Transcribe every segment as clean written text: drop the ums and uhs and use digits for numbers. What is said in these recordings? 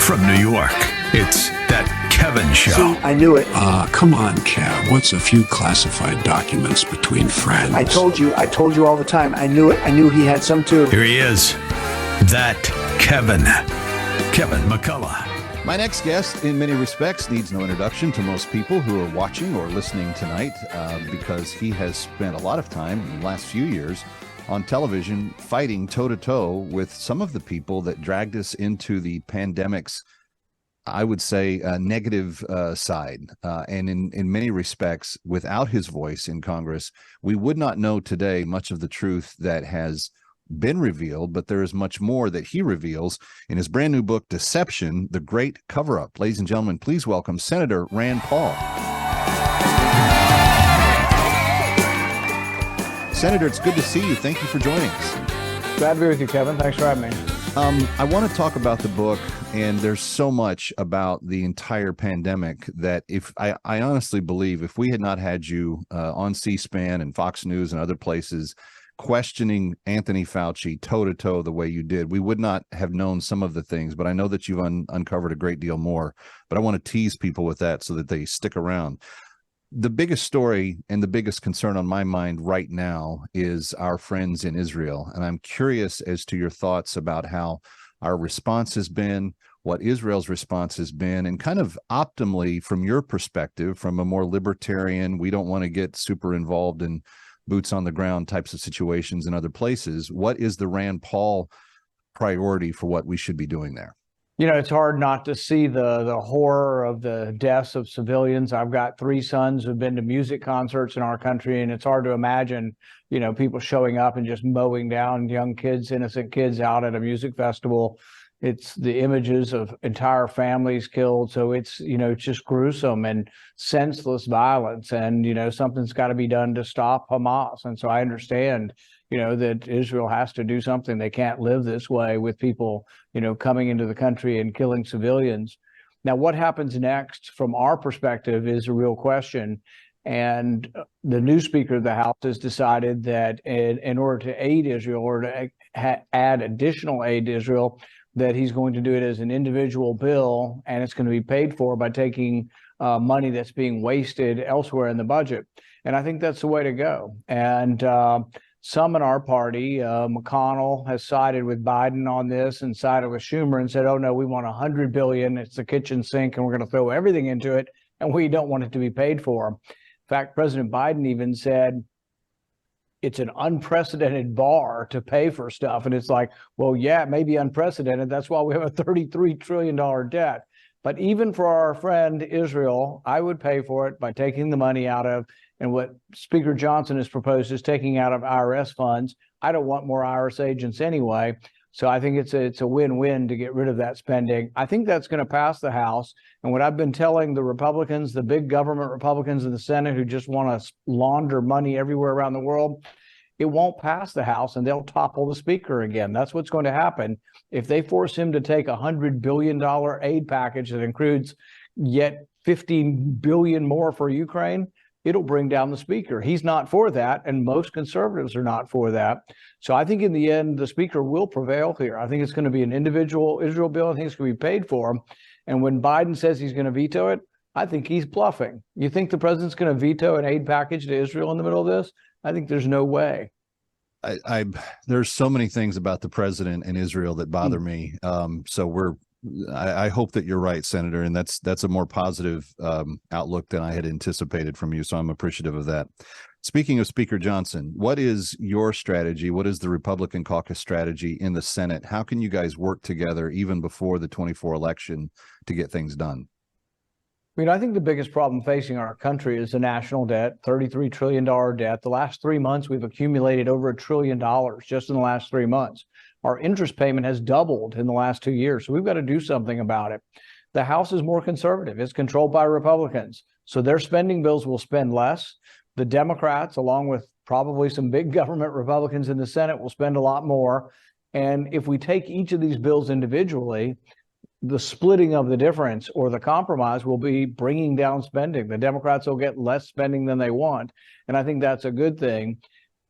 From New York, it's That Kevin Show. See, I knew it. Come on, Kev. What's a few classified documents between friends? I told you all the time. I knew it. I knew he had some too. Here he is, That Kevin McCullough. My next guest, in many respects, needs no introduction to most people who are watching or listening tonight because he has spent a lot of time in the last few years on television fighting toe-to-toe with some of the people that dragged us into the pandemic's, I would say, negative side. And in many respects, without his voice in Congress, we would not know today much of the truth that has been revealed, but there is much more that he reveals in his brand new book, Deception, The Great Cover-Up. Ladies and gentlemen, please welcome Senator Rand Paul. Senator, it's good to see you. Thank you for joining us. Glad to be with you, Kevin. Thanks for having me. I want to talk about the book, and there's so much about the entire pandemic that if I honestly believe if we had not had you on C-SPAN and Fox News and other places questioning Anthony Fauci toe-to-toe the way you did, we would not have known some of the things. But I know that you've uncovered a great deal more. But I want to tease people with that so that they stick around. The biggest story and the biggest concern on my mind right now is our friends in Israel. And I'm curious as to your thoughts about how our response has been, what Israel's response has been, and kind of optimally from your perspective, from a more libertarian, we don't want to get super involved in boots on the ground types of situations in other places. What is the Rand Paul priority for what we should be doing there? You know, it's hard not to see the horror of the deaths of civilians. I've got 3 sons who've been to music concerts in our country, and it's hard to imagine, you know, people showing up and just mowing down young kids, innocent kids out at a music festival. It's the images of entire families killed. So it's, you know, it's just gruesome and senseless violence. And, you know, something's got to be done to stop Hamas. And so I understand, you know, that Israel has to do something. They can't live this way with people, you know, coming into the country and killing civilians. Now, what happens next from our perspective is a real question. And the new Speaker of the House has decided that in order to aid Israel or to add additional aid to Israel, that he's going to do it as an individual bill, and it's going to be paid for by taking money that's being wasted elsewhere in the budget. And I think that's the way to go. And some in our party, McConnell has sided with Biden on this and sided with Schumer and said, oh, no, we want $100 billion. It's the kitchen sink, and we're going to throw everything into it, and we don't want it to be paid for. In fact, President Biden even said, it's an unprecedented bar to pay for stuff. And it's like, well, yeah, it may be unprecedented. That's why we have a $33 trillion debt. But even for our friend Israel, I would pay for it by taking the money out of, and what Speaker Johnson has proposed is taking out of IRS funds. I don't want more IRS agents anyway. So I think it's a win-win to get rid of that spending. I think that's going to pass the House. And what I've been telling the Republicans, the big government Republicans in the Senate who just want to launder money everywhere around the world, it won't pass the House and they'll topple the Speaker again. That's what's going to happen. If they force him to take a $100 billion aid package that includes yet $15 billion more for Ukraine, it'll bring down the Speaker. He's not for that, and most conservatives are not for that. So I think in the end, the Speaker will prevail here. I think it's going to be an individual Israel bill. I think it's going to be paid for. And when Biden says he's going to veto it, I think he's bluffing. You think the president's going to veto an aid package to Israel in the middle of this? I think there's no way. There's so many things about the president and Israel that bother me. So I hope that you're right, Senator, and that's a more positive outlook than I had anticipated from you. So I'm appreciative of that. Speaking of Speaker Johnson, what is your strategy? What is the Republican caucus strategy in the Senate? How can you guys work together even before the 2024 election to get things done? I mean, I think the biggest problem facing our country is the national debt, $33 trillion debt. The last 3 months, we've accumulated over $1 trillion just in the last 3 months. Our interest payment has doubled in the last 2 years. So we've got to do something about it. The House is more conservative. It's controlled by Republicans. So their spending bills will spend less. The Democrats, along with probably some big government Republicans in the Senate, will spend a lot more. And if we take each of these bills individually, the splitting of the difference or the compromise will be bringing down spending. The Democrats will get less spending than they want. And I think that's a good thing.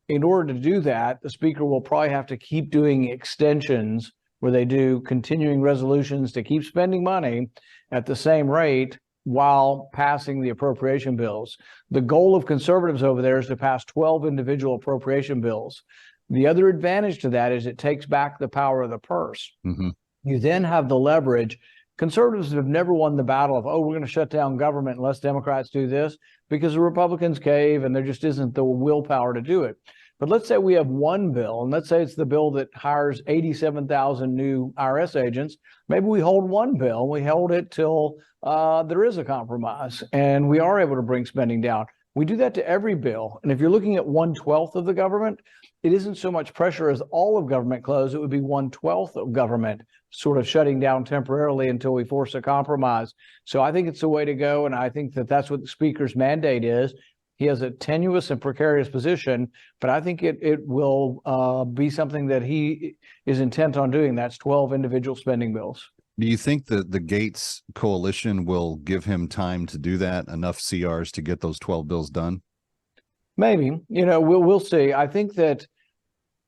In order to do that, the Speaker will probably have to keep doing extensions where they do continuing resolutions to keep spending money at the same rate while passing the appropriation bills. The goal of conservatives over there is to pass 12 individual appropriation bills. The other advantage to that is it takes back the power of the purse. Mm-hmm. You then have the leverage. Conservatives have never won the battle of, oh, we're going to shut down government unless Democrats do this, because the Republicans cave and there just isn't the willpower to do it. But let's say we have one bill, and let's say it's the bill that hires 87,000 new IRS agents. Maybe we hold one bill, and we hold it till there is a compromise, and we are able to bring spending down. We do that to every bill. And if you're looking at 1/12 of the government, it isn't so much pressure as all of government closed. It would be 1/12 of government sort of shutting down temporarily until we force a compromise. So I think it's the way to go, and I think that that's what the Speaker's mandate is. He has a tenuous and precarious position, but I think it will be something that he is intent on doing. That's 12 individual spending bills. Do you think that the Gates coalition will give him time to do that, enough CRs to get those 12 bills done? Maybe, we'll see. I think that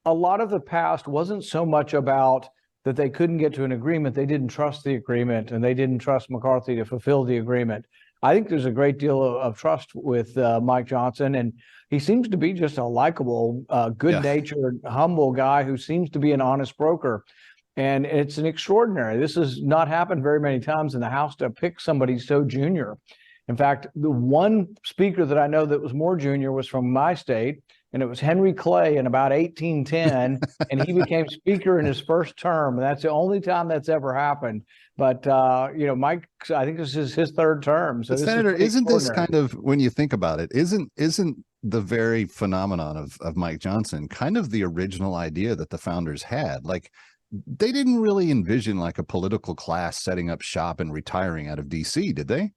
a lot of the past wasn't so much about that they couldn't get to an agreement. They didn't trust the agreement, and they didn't trust McCarthy to fulfill the agreement. I think there's a great deal of trust with Mike Johnson, and he seems to be just a likable, good-natured, humble guy who seems to be an honest broker. And it's an extraordinary. This has not happened very many times in the House to pick somebody so junior. In fact, the one speaker that I know that was more junior was from my state, and it was Henry Clay in about 1810, and he became speaker in his first term. And that's the only time that's ever happened. But, Mike, I think this is his third term. So, Senator, isn't this kind of, when you think about it, isn't the very phenomenon of Mike Johnson kind of the original idea that the founders had? Like, they didn't really envision like a political class setting up shop and retiring out of DC, did they?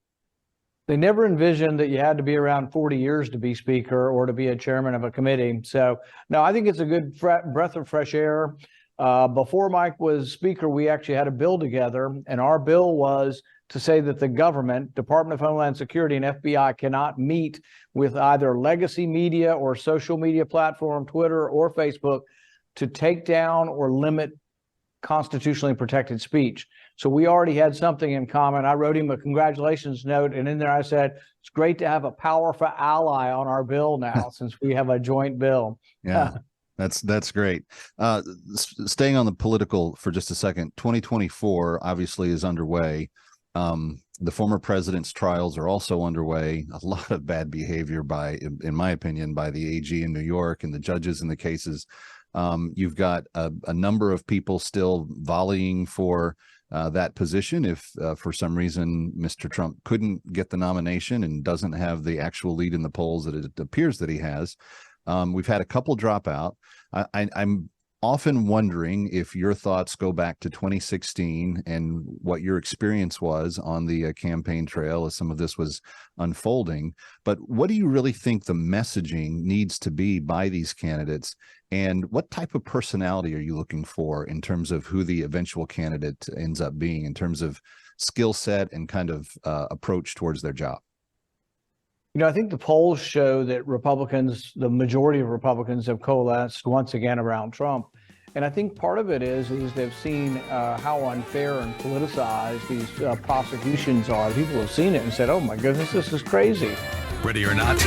They never envisioned that you had to be around 40 years to be speaker or to be a chairman of a committee. So, no, I think it's a good breath of fresh air. Before Mike was speaker, we actually had a bill together, and our bill was to say that the government, Department of Homeland Security and FBI, cannot meet with either legacy media or social media platform, Twitter or Facebook, to take down or limit constitutionally protected speech. So we already had something in common. I wrote him a congratulations note, and in there I said, it's great to have a powerful ally on our bill now since we have a joint bill. Yeah, that's great. Staying on the political for just a second, 2024 obviously is underway. The former president's trials are also underway. A lot of bad behavior in my opinion, by the AG in New York and the judges in the cases. You've got a number of people still volleying for that position if for some reason Mr. Trump couldn't get the nomination and doesn't have the actual lead in the polls that it appears that he has. We've had a couple drop out. I'm often wondering if your thoughts go back to 2016 and what your experience was on the campaign trail as some of this was unfolding. But what do you really think the messaging needs to be by these candidates? And what type of personality are you looking for in terms of who the eventual candidate ends up being in terms of skill set and kind of approach towards their job? I think the polls show that Republicans, the majority of Republicans, have coalesced once again around Trump. And I think part of it is they've seen how unfair and politicized these prosecutions are. People have seen it and said, oh my goodness, this is crazy. Ready or not,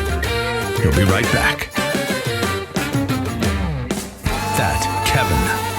we'll be right back. That Kevin.